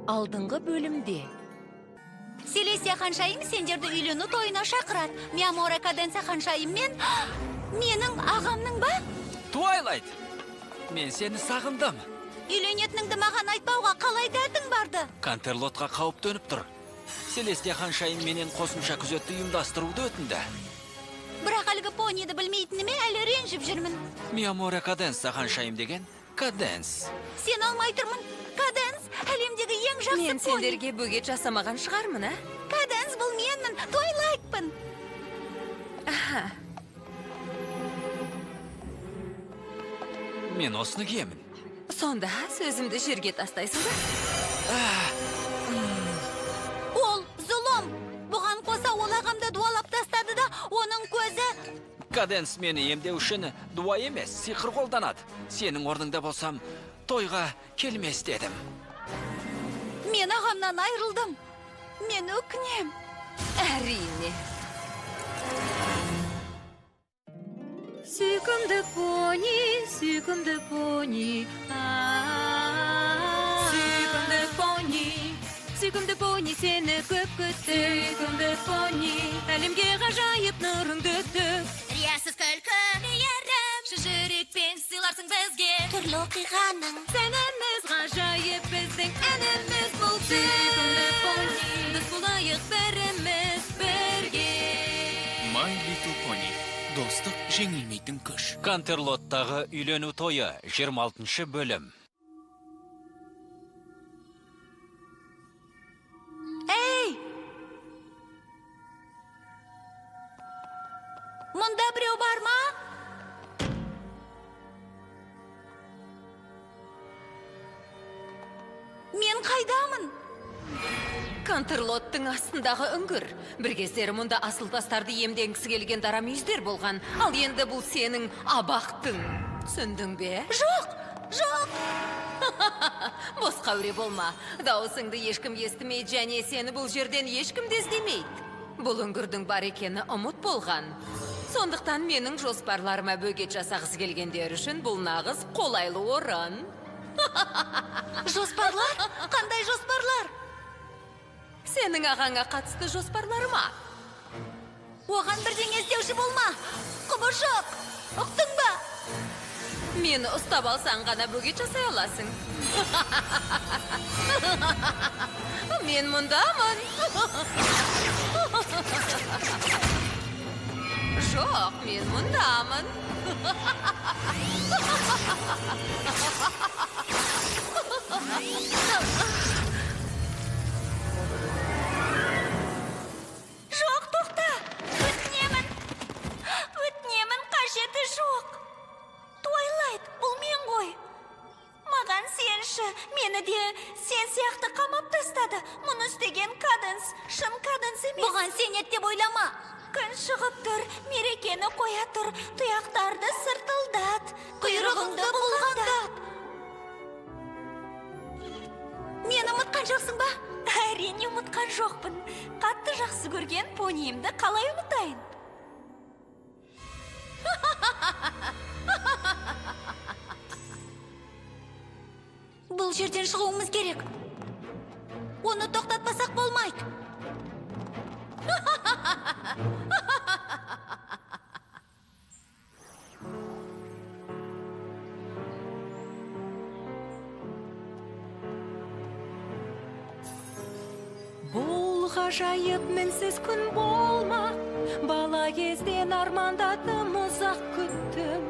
алдыңғы бөлімде. Селесия ханшайым сендерді үйлену тойына шақырады. Миамора Каденса ханшайым менің ағамның ба? Твайлайт, мен сені сағындым. Үйленетініңді маған айтпауға қалай дәтің барды? Кантерлотқа қауіп төніп тұр. Селестия ханшайым менен қосымша күзетті ұйымдастыруды өтінді. Бірақ әлгі пониді білмейтініме әлі ренжіп жүрмін. Миамора Каденса ханшайым деген Каденс. Сен алмай тұрмын. Каденс әлемдегі ең жақсы пони. Мен сендерге бөгет жасамаған шығармын, а? Каденс бұл менмін, Твайлайтпын. Мен осыны киемін. Сонда сөзімді жерге тастайсың ба? Ол зұлым. Бұған қоса ол ағамды дуалап тастады да, оның көзі... Каденс мені емдеу үшін дуа емес, сиқыр қолданады. Сенің орныңда болсам, тойға келмес дедім. Мен ағамнан айырылдым. Мен өкінем. Әрине. Сүйкімді пони, сүйкімді пони. Сүйкімді пони, сүйкімді пони, сені көп күтті. Сүйкімді пони, әлемге ғажайып нұрыңды төк. Риясыз күлкі мейірім, жүрекпен сыйларсың бізге. Түрлі оқиғаның Сәніміз ғажайып біздің әніміз бұл. Сүйкімді пони, біз болайық бәріміз бірге. My Little Pony. Достық жеңілмейтін күш. Кантерлоттағы үйлену тойы 26 бөлім. Эй! Мұнда біреу бар ма? Мен қайдамын? Кантерлоттың астындағы үңгір. Бір кездері мұнда асыл тастарды емденгісі келген дарамүйіздер болған. Ал енді бұл сенің абақтың. Түсіндің бе? Жоқ! Босқа өре болма. Дауысыңды ешкім естімейді және сені бұл жерден ешкім де іздемейді. Бұл үңгірдің бар екені ұмыт болған. Сондықтан менің жоспарларыма бөгет жасағысы келгендер үшін бұл нағыз қолайлы орын. Жоспарлар? Қандай жоспарлар? Сенің ағаңа қатысты жоспарларыма. Оған бірдеңе іздеуші болма. Құбыжық, ұқтың ба? Мені ұстап алсаң ғана бөгет жасай аласың. Мен мұндамын. Жоқ, мен мұндамын. Жоқ, тоқта. Өтінемін, қажеті жоқ. Твайлайт, бұл мен ғой. Маған сенші, мені де сен сияқты қамап тастады. Мұны істеген Каденс, шын Каденс емес. Бұған сенет деп ойлама. Күн шығып тұр, мерекені қоя тұр, тұяқтарды сыртылдат, құйрығыңды бұлғаңдат. Мені ұмытқан жоқсың ба? Әрине ұмытқан жоқпын. Қатты жақсы көрген пониімді қалай ұмытайын? Бұл жерден шығуымыз керек. Оны тоқтатпасақ болмайды. Бұл ғажайып мінсіз күн болмақ. Бала кезден армандадым, ұзақ күттім.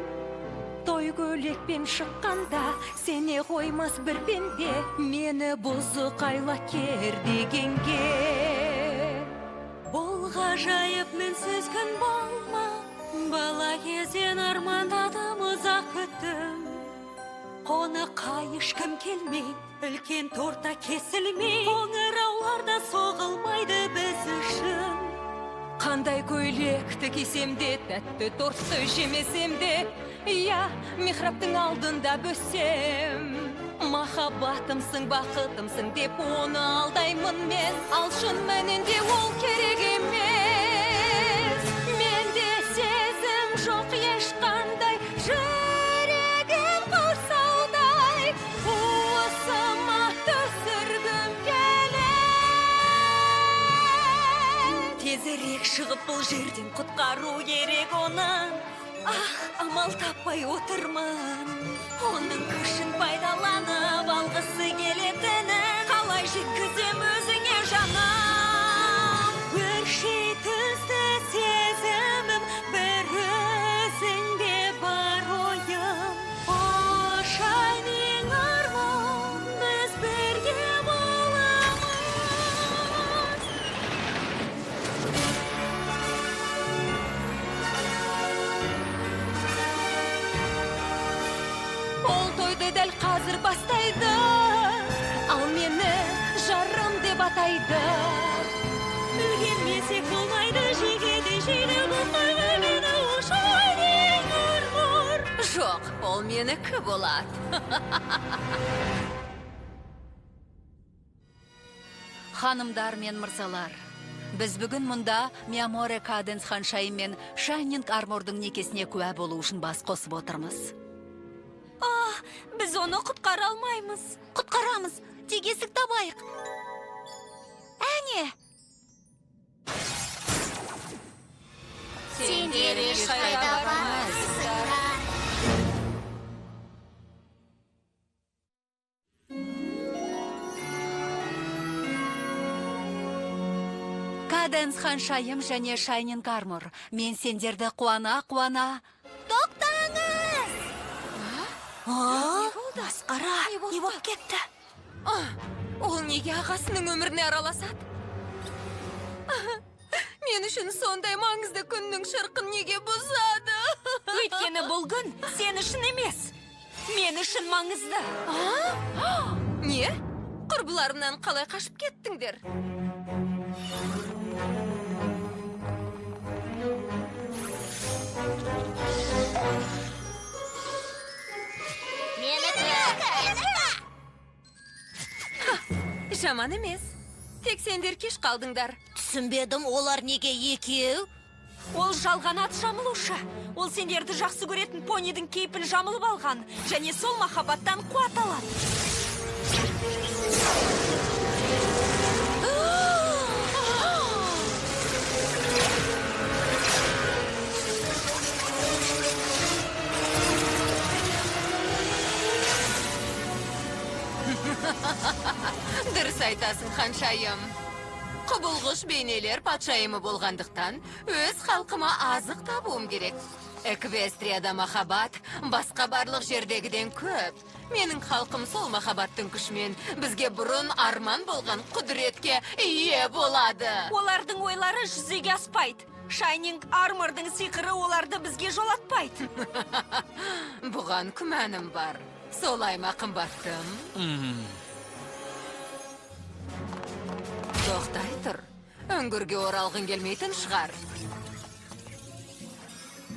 Той көйлекпен шыққанда сене қоймас бір пенде, мені бұзық айлакер дегенге. Бұл ғажайып мінсіз күн болмақ. Бала кезден армандадым, ұзақ күттім. Қонаққа ешкім келмей, үлкен торта кесілмей, қоңырауларда соғылмайды біз үшін. Қандай көйлекті кисем де, тәтті тортты жемесем де, я михраптың алдында бөссем. Махаббатымсың, бақытымсың деп оны алдаймын мен, ал шын мәнінде ол керек емес. Менде сезім жоқ ешқандай, жүрегім құрсаудай, уысыма түсіргім шығып бұл жерден құтқару керек оны. Амал таппай отырмын. Оның күшін пайдаланып алғысы келетінін қалай жеткізем өзіңе жаным. Өршей түсті сезімім, бір өзіңде бар ойым. Шайнинг арман, біз бірге боламыз. Ол тойды дәл қазір бастайды, ал мені жарым деп атайды. Үлгермесек болмайды, жегеді жейді болмайды мені, о шайнинг арман. Жоқ, ол менікі болады. Ханымдар мен мырзалар, біз бүгін мұнда Миаморе Каденс ханшайым мен Шайнинг Армордың некесіне куә болу үшін бас қосып отырмыз. Біз оны құтқара алмаймыз. Құтқарамыз, тек есік табайық. Әне! Сендер ешқайда бармайсыңдар. Каденс ханшайым және Шайнинг Армор, мен сендерді қуана-қуана... Тоқтаңыз! Масқара, не болып кетті? Ол неге ағасының өміріне араласады? Мен үшін сондай маңызды күннің шырқын неге бұзады? Өйткені бұл күн сен үшін емес. Мен үшін маңызды. Не? Құрбыларымнан қалай қашып кеттіңдер? Жаман емес. Тек сендер кеш қалдыңдар. Түсінбедім, олар неге екеу? Ол жалған ат жамылушы. Ол сендерді жақсы көретін понидің кейпін жамылып алған, және сол махаббаттан қуат алады. Дұрыс айтасың, ханшайым. Құбылғыш бейнелер патшайымы болғандықтан, өз халқыма азық табуым керек. Эквестрияда махаббат басқа барлық жердегіден көп. Менің халқым сол махаббаттың күшімен бізге бұрын арман болған құдіретке ие болады. Олардың ойлары жүзеге аспайды. Шайнинг Армордың сиқыры оларды бізге жолатпайды. Бұған күмәнім бар. Солай ма, қымбаттым? Тоқтай тұр. Үңгірге оралғың келмейтін шығар.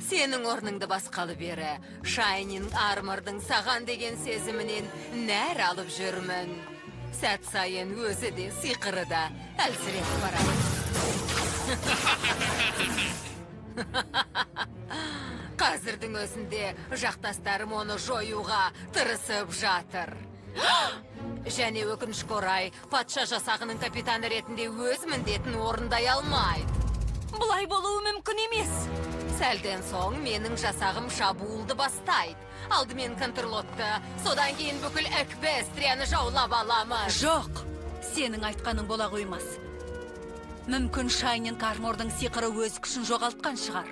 Сенің орныңды басқалы бері Шайнинг Армордың саған деген сезімінен нәр алып жүрмін. Сәт сайын өзі де сиқыры да әлсіреп барады. Қазірдің өзінде жақтастарым оны жоюға тырысып жатыр. Және өкінішке орай, патша жасағының капитаны ретінде өз міндетін орындай алмайды. Бұлай болуы мүмкін емес. Сәлден соң менің жасағым шабуылды бастайды. Алдымен Контрлотты, содан кейін бүкіл Эквестрияны жаулап аламыз. Жоқ, сенің айтқаның бола қоймас. Мүмкін Шайнинг Армордың сиқыры өз күшін жоғалтқан шығар.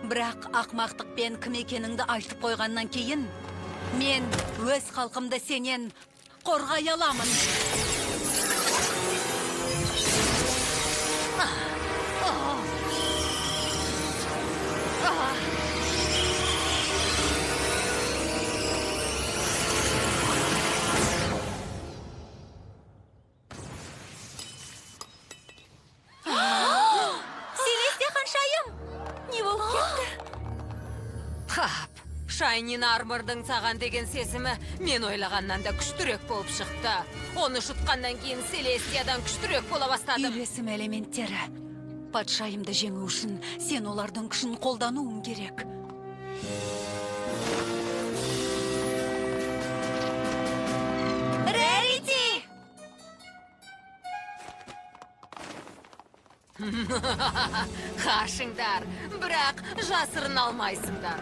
Бірақ ақмақтықпен кім екеніңді айтып қойғаннан кейін, мен өз халқымды сенен қорғай аламын. Селестия ханшайым, не болып кетті? Қап, Шайнинг Армордың саған деген сезімі мен ойлағаннан да күштірек болып шықты. Оны жұтқаннан кейін Селестиядан күштірек бола бастадым. Үйлесім элементтері. Патшайымды жеңу үшін сен олардың күшін қолдануың керек. Рарити! Қашыңдар, бірақ жасырын алмайсыңдар.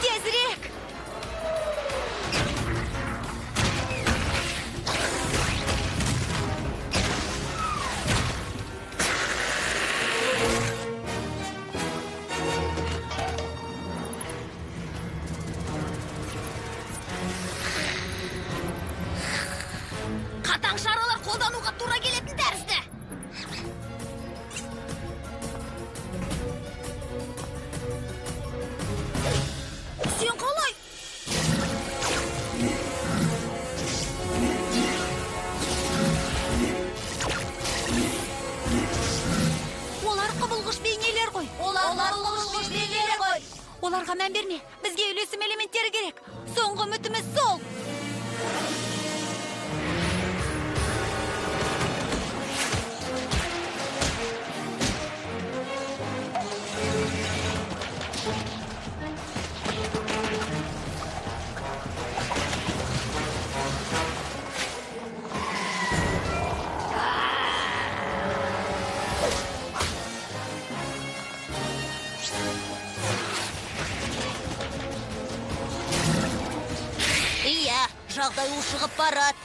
Тезірек! Қатаң шаралар қолдануға тура келетін тәрізді. Сен қалай? Олар құбылғыш бейнелер ғой. Олар құбылғыш бейнелер ғой. Оларға мән берме. Бізге үйлесім элементтері керек. Соңғы үмітіміз сол. Иә, жағдай ушығып барады.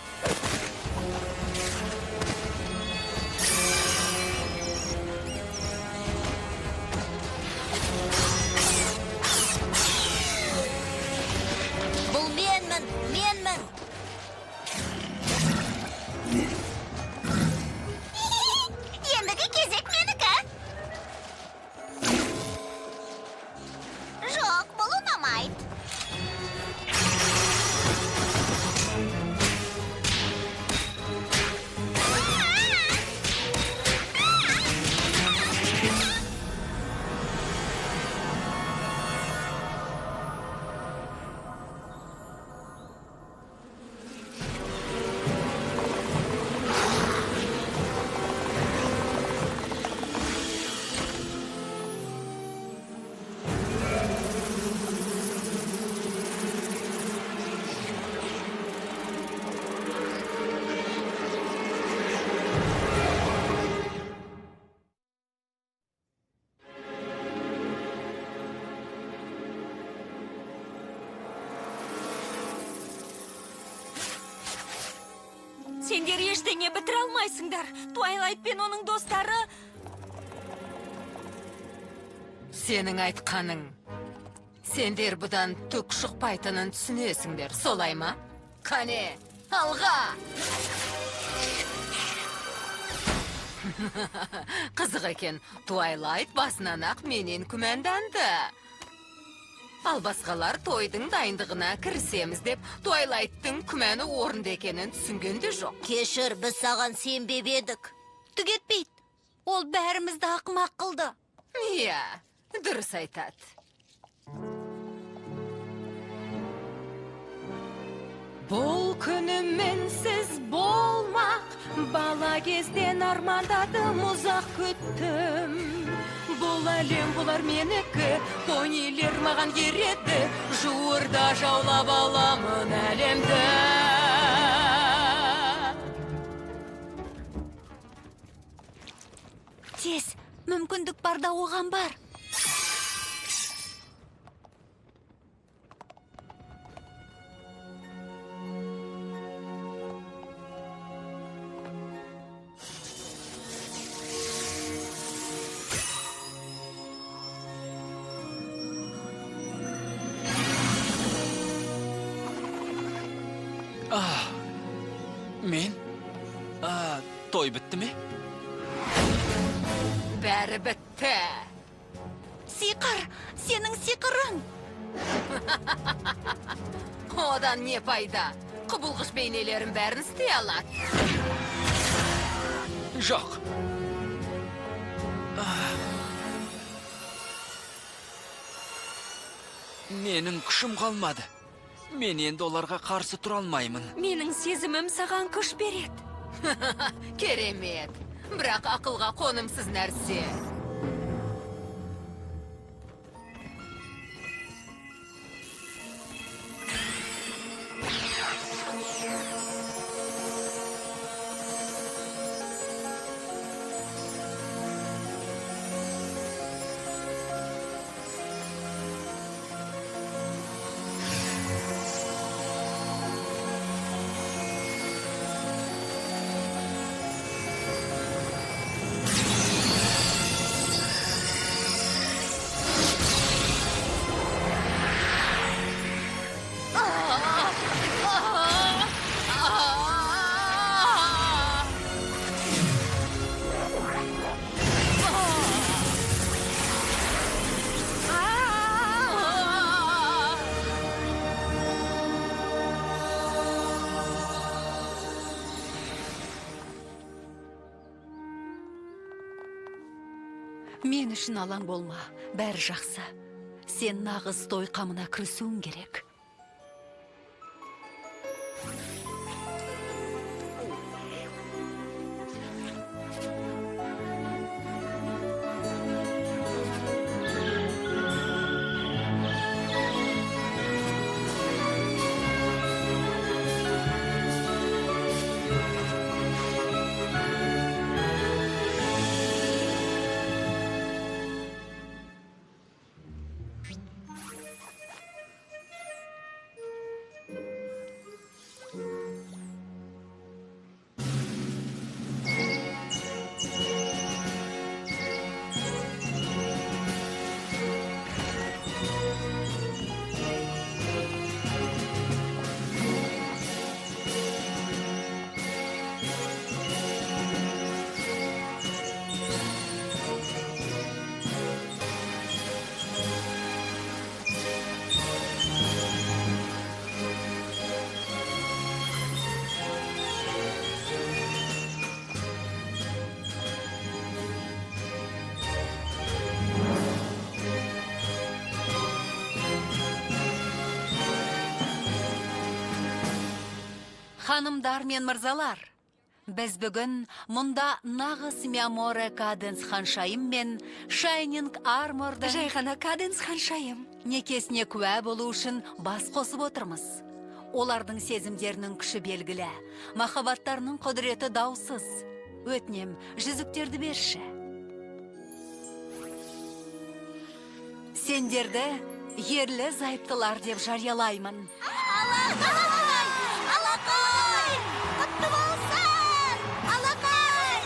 Бұл менмін. Ендігі кезек менікі. Жоқ, бұл ұнамайды. Сендер ештеңе бітіре алмайсыңдар. Твайлайт пен оның достары... Сенің айтқаның. Сендер бұдан түк шықпайтынын түсінесіңдер, солай ма? Қане, алға! Қызық екен, Твайлайт басынан ақ менен күмәнданды. Ал басқалар тойдың дайындығына кірісеміз деп, Твайлайттың күмәні орынды екенін түсінгенде жоқ. Кешір, біз саған сенбеп едік. Түк етпейді. Ол бәрімізді ақымақ қылды. Иә, дұрыс айтады. Бұл күнім менсіз болмақ, бала кезден армандадым, ұзақ күттім. Бұл әлем бұлар менікі, понилер маған ереді, жуырда жаулап аламын әлемді. Тез, мүмкіндік барда оған бар. Мен? Той бітті ме? Бәрі бітті. Сиқыр, сенің сиқырың. Одан не пайда? Құбылғыш бейнелерін бәрін істей алады. Жоқ. Менің күшім қалмады. Мен енді оларға қарсы тұра алмаймын. Менің сезімім саған күш береді. Керемет. Бірақ ақылға қонымсыз нәрсе. Мен үшін алаң болма, бәрі жақсы. Сен нағыз той қамына кірісуің керек. Ханымдар мен мырзалар, біз бүгін мұнда нағыз Миаморе Каденс ханшайым мен Шайнинг Арморды Жайғана Каденс ханшайым. некесіне куә болу үшін бас қосып отырмыз. Олардың сезімдерінің күші белгілі, махаббаттарының құдіреті даусыз. Өтінем, жүзіктерді берші. Сендерді ерлі зайыптылар деп жариялаймын. Алақай! Құтты болсын! Алақай!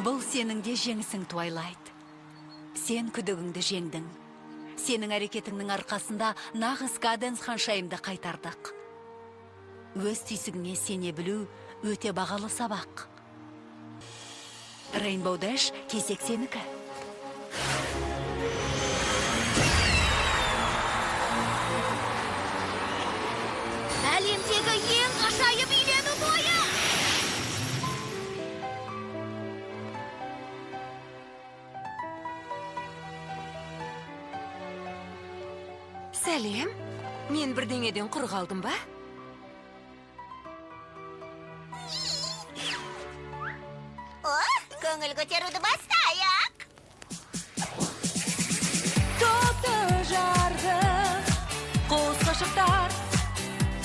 Бұл сенің де жеңісің, Туайлайт. Сен күдігіңді жеңдің. Сенің әрекетіңнің арқасында нағыз Каденс ханшайымды қайтардық. Өз түйсігіңе сене білу өте бағалы сабақ. Рейнбоу Дэш, кезек сенікі. Әлемдегі ең ғажайып үйлену тойы! Сәлем, мен бірдеңеден құр қалдым ба? Көңіл көтеруді бастайық! Топты жардық, қос ғашықтар,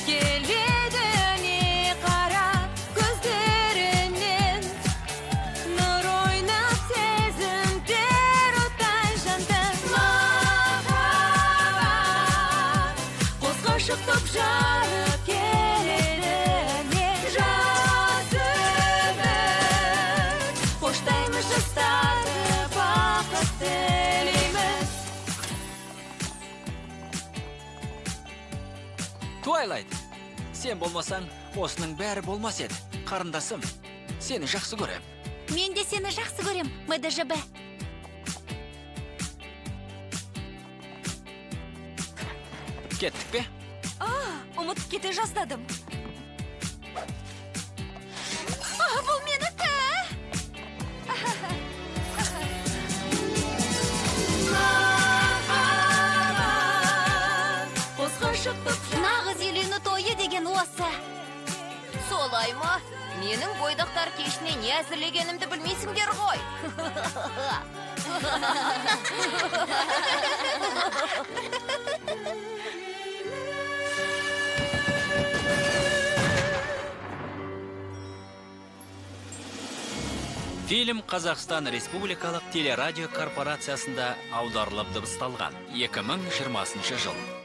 келеді не қарап көздерінен. Нұр ойнап сезімдер оттай жанды. Махаббат, қос ғашық топ жарып келеді не жас өмір. Қоштаймыз жастарды, бақыт тілейміз. Туайлайт, сен болмасаң, осының бәрі болмас еді. Қарындасым, сені жақсы көрем. Мен де сені жақсы көрем, МДЖБ. Кеттік пе? Ұмытып кете жаздадым. Бұл менікі! Қос ғашық топ Нағыз Алай ма? Менің бойдақтар кешіне не әзірлегенімді білмейсіңдер ғой. Фильм Қазақстан Республикалық телерадио корпорациясында аударылып дыбысталған 2020 жыл.